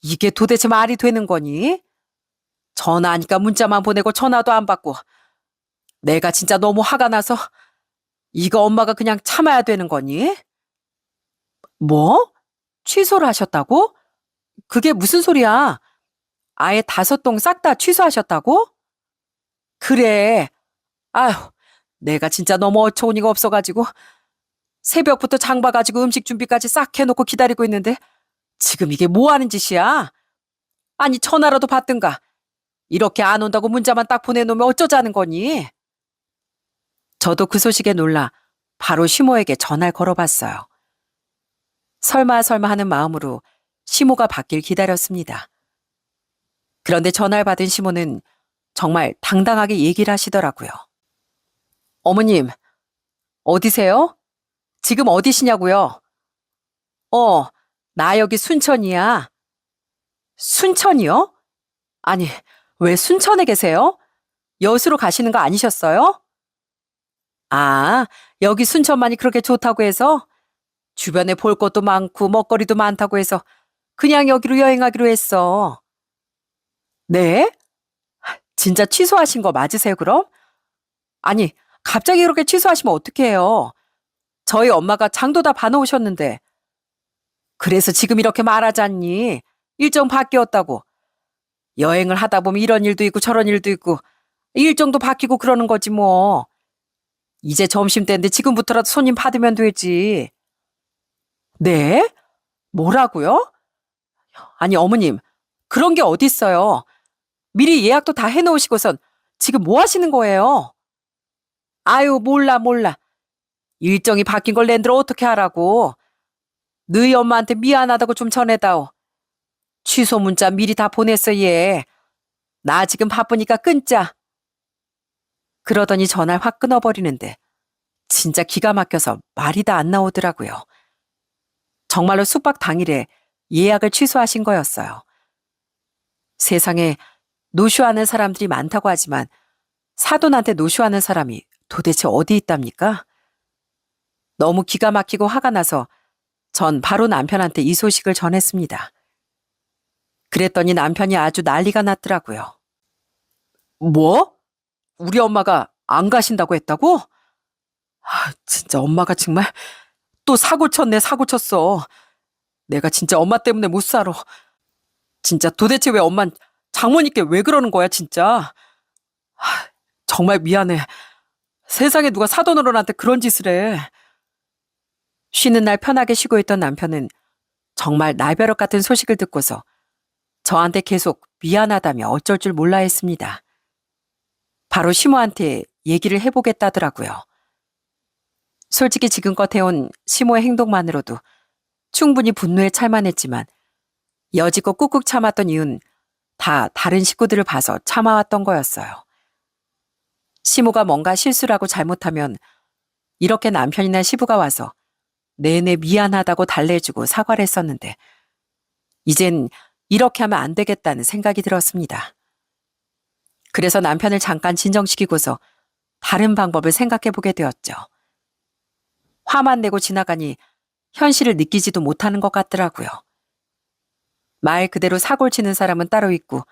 이게 도대체 말이 되는 거니? 전화하니까 문자만 보내고 전화도 안 받고 내가 진짜 너무 화가 나서 이거 엄마가 그냥 참아야 되는 거니? 뭐? 취소를 하셨다고? 그게 무슨 소리야? 아예 5동 싹 다 취소하셨다고? 그래. 아휴, 내가 진짜 너무 어처구니가 없어가지고 새벽부터 장 봐가지고 음식 준비까지 싹 해놓고 기다리고 있는데 지금 이게 뭐 하는 짓이야? 아니 전화라도 받든가. 이렇게 안 온다고 문자만 딱 보내놓으면 어쩌자는 거니? 저도 그 소식에 놀라 바로 시모에게 전화를 걸어봤어요. 설마 하는 마음으로 시모가 받길 기다렸습니다. 그런데 전화를 받은 시모는 정말 당당하게 얘기를 하시더라고요. 어머님, 어디세요? 지금 어디시냐고요? 나 여기 순천이야. 순천이요? 아니, 왜 순천에 계세요? 여수로 가시는 거 아니셨어요? 아, 여기 순천만이 그렇게 좋다고 해서 주변에 볼 것도 많고 먹거리도 많다고 해서 그냥 여기로 여행하기로 했어. 네? 진짜 취소하신 거 맞으세요, 그럼? 아니, 갑자기 그렇게 취소하시면 어떡해요? 저희 엄마가 장도 다 봐놓으셨는데. 그래서 지금 이렇게 말하잖니. 일정 바뀌었다고. 여행을 하다 보면 이런 일도 있고 저런 일도 있고 일정도 바뀌고 그러는 거지 뭐. 이제 점심때인데 지금부터라도 손님 받으면 되지. 네? 뭐라고요? 아니 어머님, 그런 게 어딨어요. 미리 예약도 다 해놓으시고선 지금 뭐 하시는 거예요? 아유 몰라. 일정이 바뀐 걸 낸들 어떻게 하라고. 너희 엄마한테 미안하다고 좀 전해다오. 취소 문자 미리 다 보냈어 얘. 나 지금 바쁘니까 끊자. 그러더니 전화를 확 끊어버리는데 진짜 기가 막혀서 말이 다 안 나오더라고요. 정말로 숙박 당일에 예약을 취소하신 거였어요. 세상에 노쇼하는 사람들이 많다고 하지만 사돈한테 노쇼하는 사람이 도대체 어디 있답니까? 너무 기가 막히고 화가 나서 전 바로 남편한테 이 소식을 전했습니다. 그랬더니 남편이 아주 난리가 났더라고요. 뭐? 우리 엄마가 안 가신다고 했다고? 진짜 엄마가 정말 또 사고 쳤어. 내가 진짜 엄마 때문에 못 살아. 진짜 도대체 왜 엄만 장모님께 왜 그러는 거야 진짜. 정말 미안해. 세상에 누가 사돈어른한테 그런 짓을 해. 쉬는 날 편하게 쉬고 있던 남편은 정말 날벼락 같은 소식을 듣고서 저한테 계속 미안하다며 어쩔 줄 몰라 했습니다. 바로 시모한테 얘기를 해보겠다더라고요. 솔직히 지금껏 해온 시모의 행동만으로도 충분히 분노에 찰만했지만 여지껏 꾹꾹 참았던 이유는 다 다른 식구들을 봐서 참아왔던 거였어요. 시모가 뭔가 실수를 하고 잘못하면 이렇게 남편이나 시부가 와서 내내 미안하다고 달래주고 사과를 했었는데 이젠 이렇게 하면 안 되겠다는 생각이 들었습니다. 그래서 남편을 잠깐 진정시키고서 다른 방법을 생각해보게 되었죠. 화만 내고 지나가니 현실을 느끼지도 못하는 것 같더라고요. 말 그대로 사고를 치는 사람은 따로 있고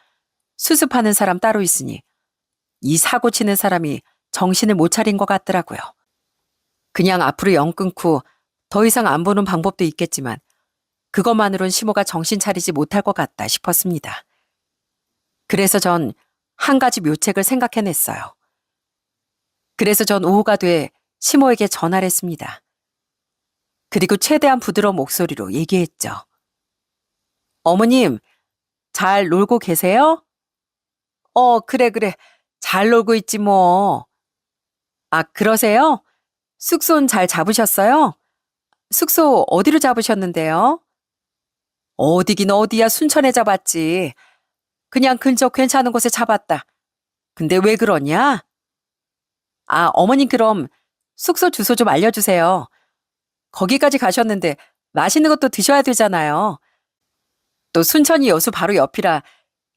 수습하는 사람 따로 있으니 이 사고 치는 사람이 정신을 못 차린 것 같더라고요. 그냥 앞으로 영 끊고 더 이상 안 보는 방법도 있겠지만 그것만으론 시모가 정신 차리지 못할 것 같다 싶었습니다. 그래서 전 한 가지 묘책을 생각해냈어요. 그래서 전 오후가 돼 시모에게 전화를 했습니다. 그리고 최대한 부드러운 목소리로 얘기했죠. 어머님, 잘 놀고 계세요? 그래. 잘 놀고 있지 뭐. 아, 그러세요? 숙소는 잘 잡으셨어요? 숙소 어디로 잡으셨는데요? 어디긴 어디야, 순천에 잡았지. 그냥 근처 괜찮은 곳에 잡았다. 근데 왜 그러냐? 아, 어머님 그럼 숙소 주소 좀 알려주세요. 거기까지 가셨는데 맛있는 것도 드셔야 되잖아요. 또 순천이 여수 바로 옆이라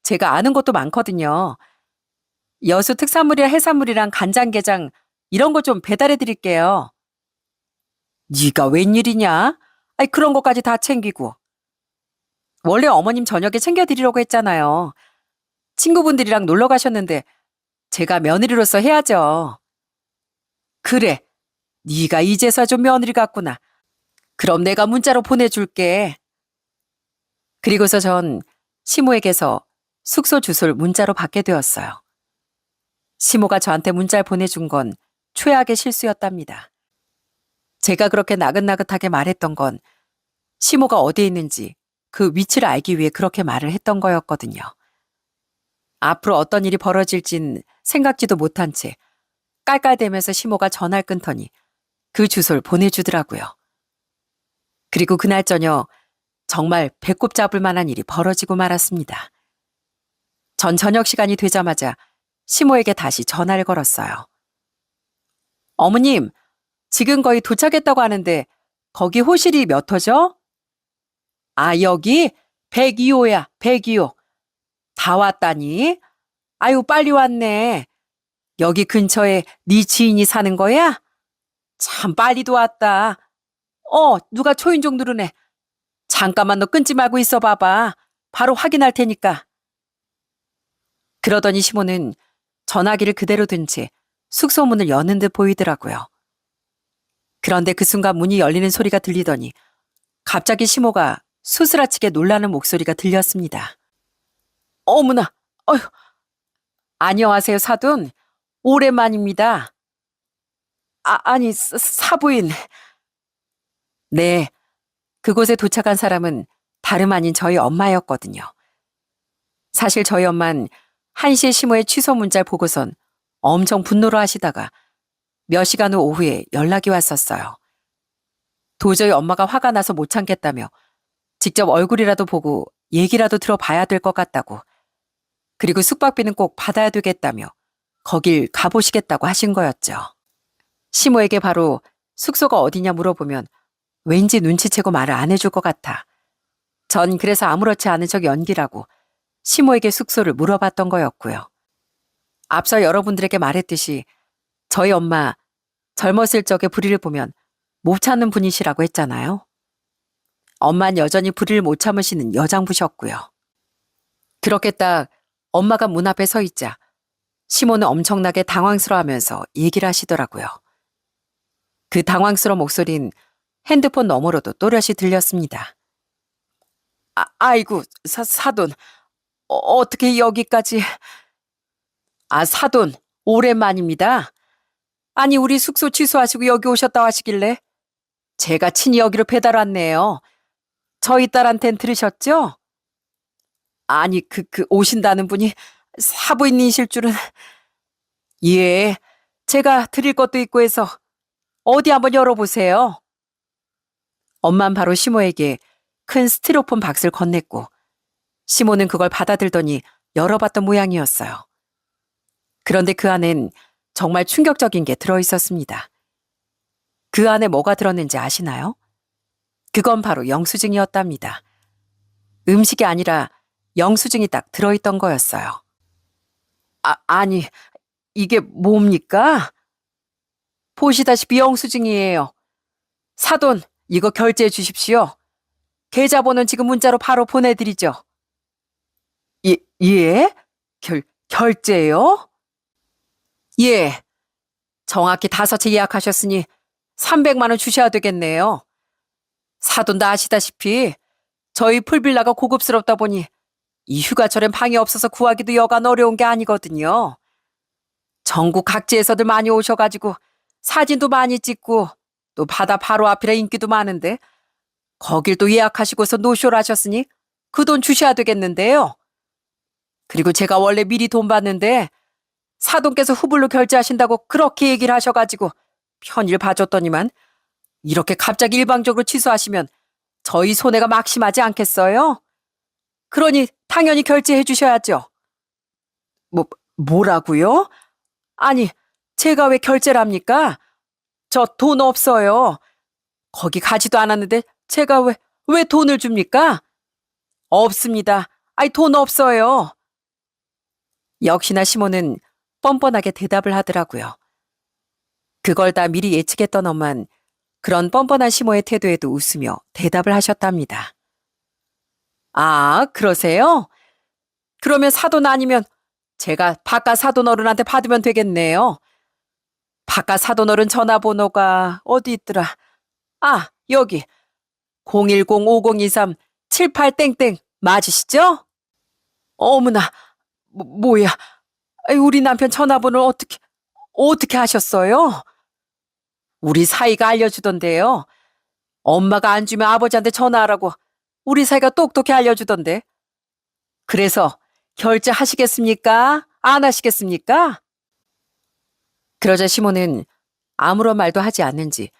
제가 아는 곳도 많거든요. 여수 특산물이랑 해산물이랑 간장게장 이런 거 좀 배달해 드릴게요. 네가 웬일이냐? 아이, 그런 것까지 다 챙기고. 원래 어머님 저녁에 챙겨드리려고 했잖아요. 친구분들이랑 놀러 가셨는데 제가 며느리로서 해야죠. 그래, 네가 이제서 좀 며느리 같구나. 그럼 내가 문자로 보내줄게. 그리고서 전 시모에게서 숙소 주소를 문자로 받게 되었어요. 시모가 저한테 문자를 보내준 건 최악의 실수였답니다. 제가 그렇게 나긋나긋하게 말했던 건 시모가 어디에 있는지 그 위치를 알기 위해 그렇게 말을 했던 거였거든요. 앞으로 어떤 일이 벌어질진 생각지도 못한 채 깔깔대면서 시모가 전화를 끊더니 그 주소를 보내주더라고요. 그리고 그날 저녁 정말 배꼽 잡을 만한 일이 벌어지고 말았습니다. 전 저녁 시간이 되자마자 시모에게 다시 전화를 걸었어요. 어머님, 지금 거의 도착했다고 하는데 거기 호실이 몇 호죠? 아, 여기 102호야, 102호. 다 왔다니? 아유, 빨리 왔네. 여기 근처에 네 지인이 사는 거야? 참 빨리도 왔다. 누가 초인종 누르네. 잠깐만 너 끊지 말고 있어 봐봐. 바로 확인할 테니까. 그러더니 시모는 전화기를 그대로 둔 채 숙소 문을 여는 듯 보이더라고요. 그런데 그 순간 문이 열리는 소리가 들리더니 갑자기 시모가 수스라치게 놀라는 목소리가 들렸습니다. 어머나, 어휴. 안녕하세요, 사돈. 오랜만입니다. 아니, 사부인. 네, 그곳에 도착한 사람은 다름 아닌 저희 엄마였거든요. 사실 저희 엄만 한시에 시모의 취소 문자를 보고선 엄청 분노를 하시다가 몇 시간 후 오후에 연락이 왔었어요. 도저히 엄마가 화가 나서 못 참겠다며 직접 얼굴이라도 보고 얘기라도 들어봐야 될 것 같다고, 그리고 숙박비는 꼭 받아야 되겠다며 거길 가보시겠다고 하신 거였죠. 시모에게 바로 숙소가 어디냐 물어보면 왠지 눈치채고 말을 안 해줄 것 같아. 전 그래서 아무렇지 않은 척 연기라고 시모에게 숙소를 물어봤던 거였고요. 앞서 여러분들에게 말했듯이 저희 엄마 젊었을 적에 불의를 보면 못 참는 분이시라고 했잖아요. 엄마는 여전히 불의를 못 참으시는 여장부셨고요. 그렇게 딱 엄마가 문 앞에 서 있자 시모는 엄청나게 당황스러워하면서 얘기를 하시더라고요. 그 당황스러운 목소린 핸드폰 너머로도 또렷이 들렸습니다. 아이고, 사돈. 어떻게 여기까지. 아, 사돈, 오랜만입니다. 아니, 우리 숙소 취소하시고 여기 오셨다 하시길래 제가 친히 여기로 배달 왔네요. 저희 딸한텐 들으셨죠? 아니, 오신다는 분이 사부인이실 줄은. 예, 제가 드릴 것도 있고 해서 어디 한번 열어보세요. 엄만 바로 시모에게 큰 스티로폼 박스를 건넸고 시모는 그걸 받아들더니 열어봤던 모양이었어요. 그런데 그 안엔 정말 충격적인 게 들어있었습니다. 그 안에 뭐가 들었는지 아시나요? 그건 바로 영수증이었답니다. 음식이 아니라 영수증이 딱 들어있던 거였어요. 아니, 이게 뭡니까? 보시다시피 영수증이에요. 사돈, 이거 결제해 주십시오. 계좌번호는 지금 문자로 바로 보내드리죠. 예? 결제요? 예. 정확히 5채 예약하셨으니 300만 원 주셔야 되겠네요. 사돈도 아시다시피 저희 풀빌라가 고급스럽다 보니 이 휴가철엔 방이 없어서 구하기도 여간 어려운 게 아니거든요. 전국 각지에서들 많이 오셔가지고 사진도 많이 찍고 또 바다 바로 앞이라 인기도 많은데 거길 또 예약하시고서 노쇼를 하셨으니 그 돈 주셔야 되겠는데요. 그리고 제가 원래 미리 돈 받는데 사돈께서 후불로 결제하신다고 그렇게 얘기를 하셔가지고 편의를 봐줬더니만 이렇게 갑자기 일방적으로 취소하시면 저희 손해가 막심하지 않겠어요? 그러니 당연히 결제해 주셔야죠. 뭐라고요? 아니, 제가 왜 결제를 합니까? 저 돈 없어요. 거기 가지도 않았는데 제가 왜 돈을 줍니까? 없습니다. 아니, 돈 없어요. 역시나 시모는 뻔뻔하게 대답을 하더라고요. 그걸 다 미리 예측했던 엄만 그런 뻔뻔한 시모의 태도에도 웃으며 대답을 하셨답니다. 아, 그러세요? 그러면 사돈 아니면 제가 바깥 사돈 어른한테 받으면 되겠네요. 바깥 사돈 어른 전화번호가 어디 있더라? 아, 여기 010-5023-78땡땡 맞으시죠? 어머나, 뭐야? 아이, 우리 남편 전화번호를 어떻게 하셨어요? 우리 사이가 알려주던데요. 엄마가 안 주면 아버지한테 전화하라고 우리 사이가 똑똑히 알려주던데. 그래서 결제하시겠습니까? 안 하시겠습니까? 그러자 시모는 아무런 말도 하지 않는지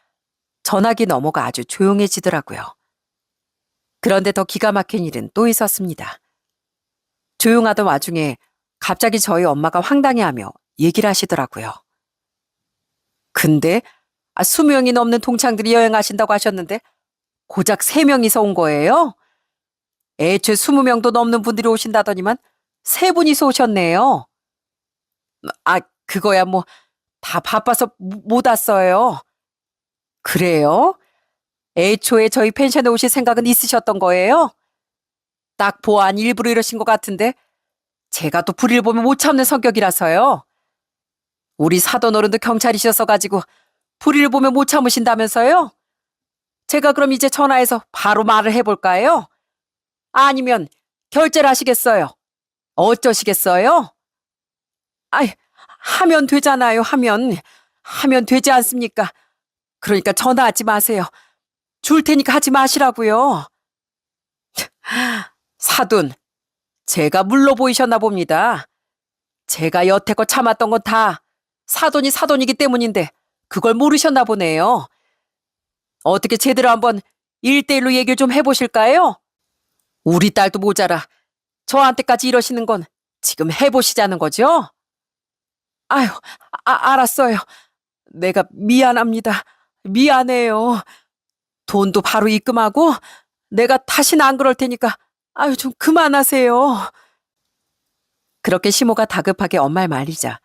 전화기 너머가 아주 조용해지더라고요. 그런데 더 기가 막힌 일은 또 있었습니다. 조용하던 와중에 갑자기 저희 엄마가 황당해하며 얘기를 하시더라고요. 근데 20명이 넘는 동창들이 여행하신다고 하셨는데 고작 3명이서 온 거예요? 애초에 20명도 넘는 분들이 오신다더니만 3분이서 오셨네요. 아, 그거야 뭐 다 바빠서 못 왔어요. 그래요? 애초에 저희 펜션에 오실 생각은 있으셨던 거예요? 딱 보아하니 일부러 이러신 것 같은데 제가 또 불의를 보면 못 참는 성격이라서요. 우리 사돈 어른도 경찰이셔서 가지고 불의를 보면 못 참으신다면서요? 제가 그럼 이제 전화해서 바로 말을 해볼까요? 아니면 결제를 하시겠어요? 어쩌시겠어요? 아이, 하면 되잖아요, 하면 되지 않습니까? 그러니까 전화하지 마세요. 줄 테니까 하지 마시라고요. 사돈, 제가 물러 보이셨나 봅니다. 제가 여태껏 참았던 건 다 사돈이 사돈이기 때문인데 그걸 모르셨나 보네요. 어떻게 제대로 한번 1대1로 얘기를 좀 해보실까요? 우리 딸도 모자라 저한테까지 이러시는 건 지금 해보시자는 거죠? 아유, 알았어요. 내가 미안합니다. 미안해요. 돈도 바로 입금하고 내가 다시는 안 그럴 테니까 아유, 좀 그만하세요. 그렇게 시모가 다급하게 엄마를 말리자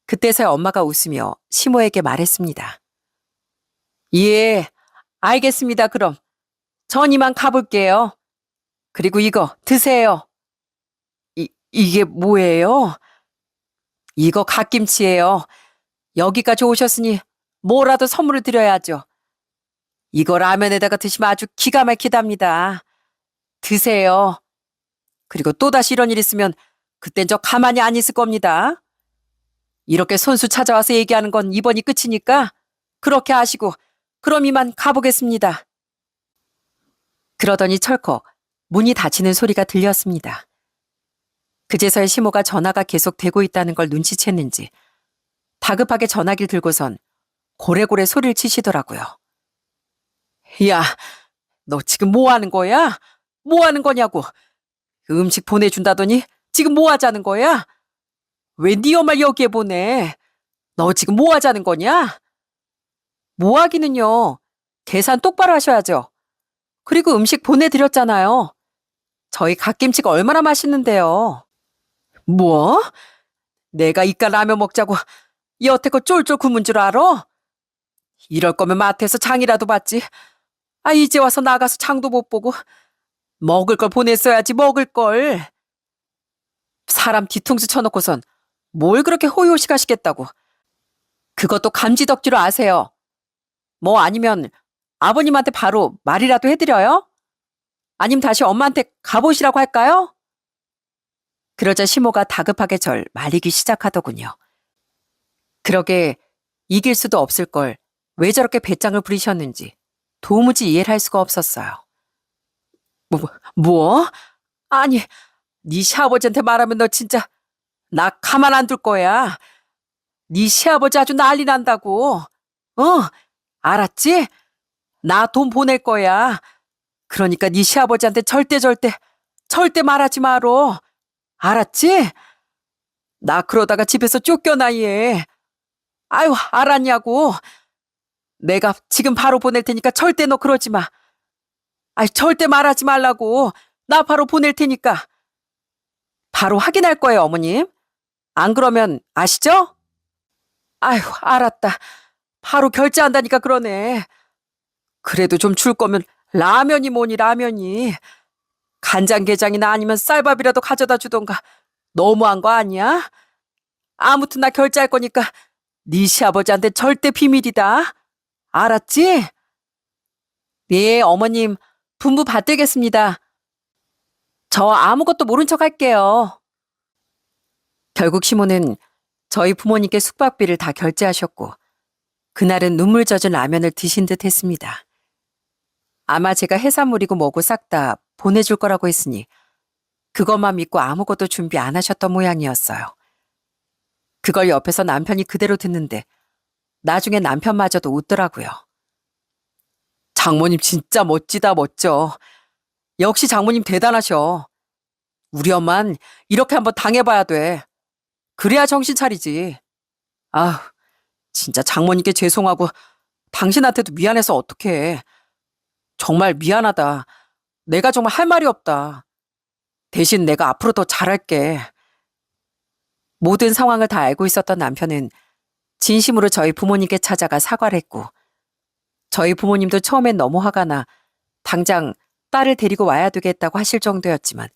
그때서야 엄마가 웃으며 시모에게 말했습니다. 예, 알겠습니다. 그럼 전 이만 가볼게요. 그리고 이거 드세요. 이게 뭐예요? 이거 갓김치예요. 여기까지 오셨으니 뭐라도 선물을 드려야죠. 이거 라면에다가 드시면 아주 기가 막히답니다. 드세요. 그리고 또다시 이런 일 있으면 그땐 저 가만히 안 있을 겁니다. 이렇게 손수 찾아와서 얘기하는 건 이번이 끝이니까 그렇게 하시고 그럼 이만 가보겠습니다. 그러더니 철컥 문이 닫히는 소리가 들렸습니다. 그제서야 시모가 전화가 계속 되고 있다는 걸 눈치챘는지 다급하게 전화기를 들고선 고래고래 소리를 치시더라고요. 야, 너 지금 뭐 하는 거야? 뭐 하는 거냐고. 음식 보내준다더니 지금 뭐 하자는 거야? 왜 네 엄마를 여기에 보내? 너 지금 뭐 하자는 거냐? 뭐 하기는요. 계산 똑바로 하셔야죠. 그리고 음식 보내드렸잖아요. 저희 갓김치가 얼마나 맛있는데요. 뭐? 내가 이깟 라면 먹자고 여태껏 쫄쫄 굶은 줄 알아? 이럴 거면 마트에서 장이라도 받지. 아, 이제 와서 나가서 장도 못 보고 먹을 걸 보냈어야지, 먹을 걸. 사람 뒤통수 쳐놓고선 뭘 그렇게 호의호식 하시겠다고. 그것도 감지덕지로 아세요. 뭐 아니면 아버님한테 바로 말이라도 해드려요? 아님 다시 엄마한테 가보시라고 할까요? 그러자 시모가 다급하게 절 말리기 시작하더군요. 그러게 이길 수도 없을 걸 왜 저렇게 배짱을 부리셨는지 도무지 이해를 할 수가 없었어요. 뭐? 아니, 네 시아버지한테 말하면 너 진짜 나 가만 안 둘 거야. 네 시아버지 아주 난리 난다고. 알았지? 나 돈 보낼 거야. 그러니까 네 시아버지한테 절대 말하지 마로. 알았지? 나 그러다가 집에서 쫓겨나 얘. 아유, 알았냐고. 내가 지금 바로 보낼 테니까 절대 너 그러지 마. 아이, 절대 말하지 말라고. 나 바로 보낼 테니까. 바로 확인할 거예요, 어머님. 안 그러면 아시죠? 아휴, 알았다. 바로 결제한다니까 그러네. 그래도 좀 줄 거면 라면이 뭐니 라면이. 간장게장이나 아니면 쌀밥이라도 가져다 주던가. 너무한 거 아니야? 아무튼 나 결제할 거니까 네 시아버지한테 절대 비밀이다. 알았지? 네, 어머님. 분부 받들겠습니다. 저 아무것도 모른 척 할게요. 결국 시모는 저희 부모님께 숙박비를 다 결제하셨고 그날은 눈물 젖은 라면을 드신 듯 했습니다. 아마 제가 해산물이고 뭐고 싹 다 보내줄 거라고 했으니 그것만 믿고 아무것도 준비 안 하셨던 모양이었어요. 그걸 옆에서 남편이 그대로 듣는데 나중에 남편마저도 웃더라고요. 장모님 진짜 멋지다 멋져. 역시 장모님 대단하셔. 우리 엄만 이렇게 한번 당해봐야 돼. 그래야 정신 차리지. 아휴, 진짜 장모님께 죄송하고 당신한테도 미안해서 어떡해. 정말 미안하다. 내가 정말 할 말이 없다. 대신 내가 앞으로 더 잘할게. 모든 상황을 다 알고 있었던 남편은 진심으로 저희 부모님께 찾아가 사과를 했고 저희 부모님도 처음엔 너무 화가 나 당장 딸을 데리고 와야 되겠다고 하실 정도였지만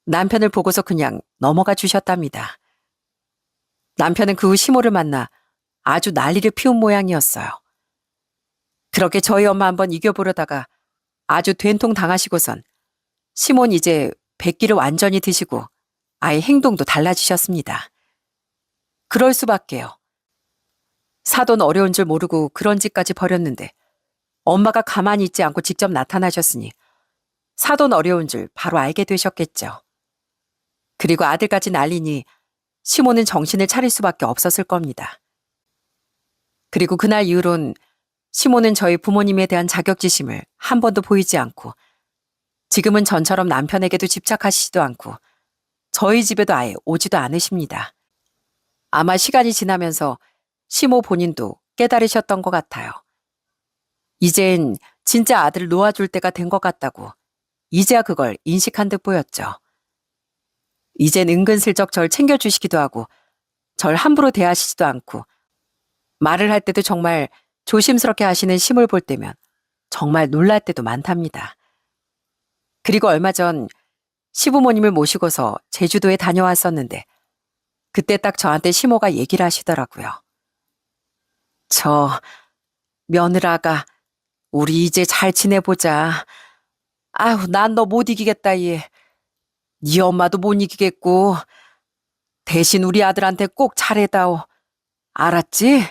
남편을 보고서 그냥 넘어가 주셨답니다. 남편은 그 후 시모를 만나 아주 난리를 피운 모양이었어요. 그렇게 저희 엄마 한번 이겨보려다가 아주 된통 당하시고선 시모는 이제 백기를 완전히 드시고 아예 행동도 달라지셨습니다. 그럴 수밖에요. 사돈 어려운 줄 모르고 그런 짓까지 벌였는데 엄마가 가만히 있지 않고 직접 나타나셨으니 사돈 어려운 줄 바로 알게 되셨겠죠. 그리고 아들까지 난리니 시모는 정신을 차릴 수밖에 없었을 겁니다. 그리고 그날 이후론 시모는 저희 부모님에 대한 자격지심을 한 번도 보이지 않고 지금은 전처럼 남편에게도 집착하시지도 않고 저희 집에도 아예 오지도 않으십니다. 아마 시간이 지나면서 시모 본인도 깨달으셨던 것 같아요. 이젠 진짜 아들을 놓아줄 때가 된 것 같다고 이제야 그걸 인식한 듯 보였죠. 이젠 은근슬쩍 절 챙겨주시기도 하고 절 함부로 대하시지도 않고 말을 할 때도 정말 조심스럽게 하시는 심을 볼 때면 정말 놀랄 때도 많답니다. 그리고 얼마 전 시부모님을 모시고서 제주도에 다녀왔었는데 그때 딱 저한테 시모가 얘기를 하시더라고요. 저 며느라가 우리 이제 잘 지내보자. 아휴, 난 너 못 이기겠다 얘. 네 엄마도 못 이기겠고 대신 우리 아들한테 꼭 잘해다오. 알았지?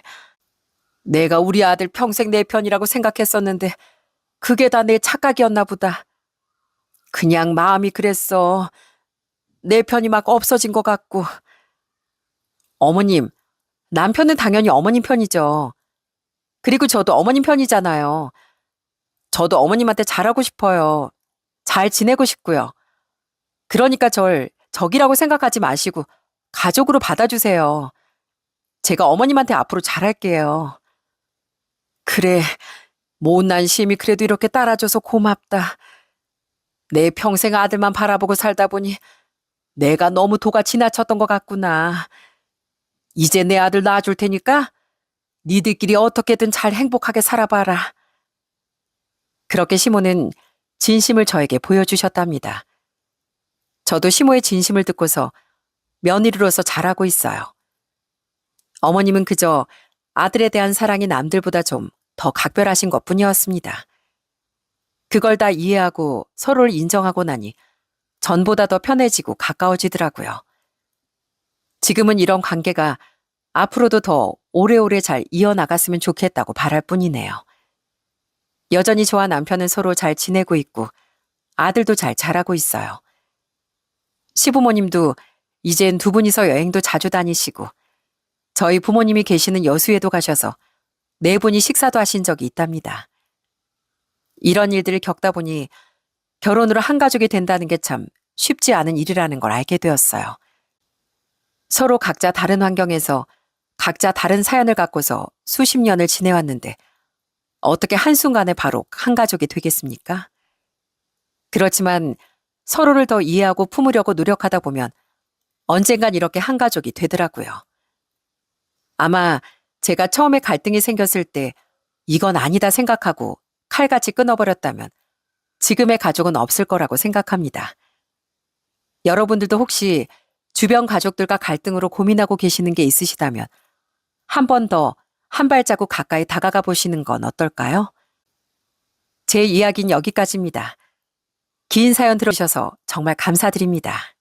내가 우리 아들 평생 내 편이라고 생각했었는데 그게 다 내 착각이었나 보다. 그냥 마음이 그랬어. 내 편이 막 없어진 것 같고. 어머님, 남편은 당연히 어머님 편이죠. 그리고 저도 어머님 편이잖아요. 저도 어머님한테 잘하고 싶어요. 잘 지내고 싶고요. 그러니까 절 적이라고 생각하지 마시고 가족으로 받아주세요. 제가 어머님한테 앞으로 잘할게요. 그래, 못난 심이 그래도 이렇게 따라줘서 고맙다. 내 평생 아들만 바라보고 살다 보니 내가 너무 도가 지나쳤던 것 같구나. 이제 내 아들 낳아줄 테니까 니들끼리 어떻게든 잘 행복하게 살아봐라. 그렇게 시모는 진심을 저에게 보여주셨답니다. 저도 시모의 진심을 듣고서 며느리로서 잘하고 있어요. 어머님은 그저 아들에 대한 사랑이 남들보다 좀 더 각별하신 것뿐이었습니다. 그걸 다 이해하고 서로를 인정하고 나니 전보다 더 편해지고 가까워지더라고요. 지금은 이런 관계가 앞으로도 더 오래오래 잘 이어나갔으면 좋겠다고 바랄 뿐이네요. 여전히 저와 남편은 서로 잘 지내고 있고 아들도 잘 자라고 있어요. 시부모님도 이젠 두 분이서 여행도 자주 다니시고 저희 부모님이 계시는 여수에도 가셔서 네 분이 식사도 하신 적이 있답니다. 이런 일들을 겪다 보니 결혼으로 한 가족이 된다는 게 참 쉽지 않은 일이라는 걸 알게 되었어요. 서로 각자 다른 환경에서 각자 다른 사연을 갖고서 수십 년을 지내왔는데 어떻게 한순간에 바로 한 가족이 되겠습니까? 그렇지만 서로를 더 이해하고 품으려고 노력하다 보면 언젠간 이렇게 한 가족이 되더라고요. 아마 제가 처음에 갈등이 생겼을 때 이건 아니다 생각하고 칼같이 끊어버렸다면 지금의 가족은 없을 거라고 생각합니다. 여러분들도 혹시 주변 가족들과 갈등으로 고민하고 계시는 게 있으시다면 한 번 더 한 발자국 가까이 다가가 보시는 건 어떨까요? 제 이야기는 여기까지입니다. 긴 사연 들어주셔서 정말 감사드립니다.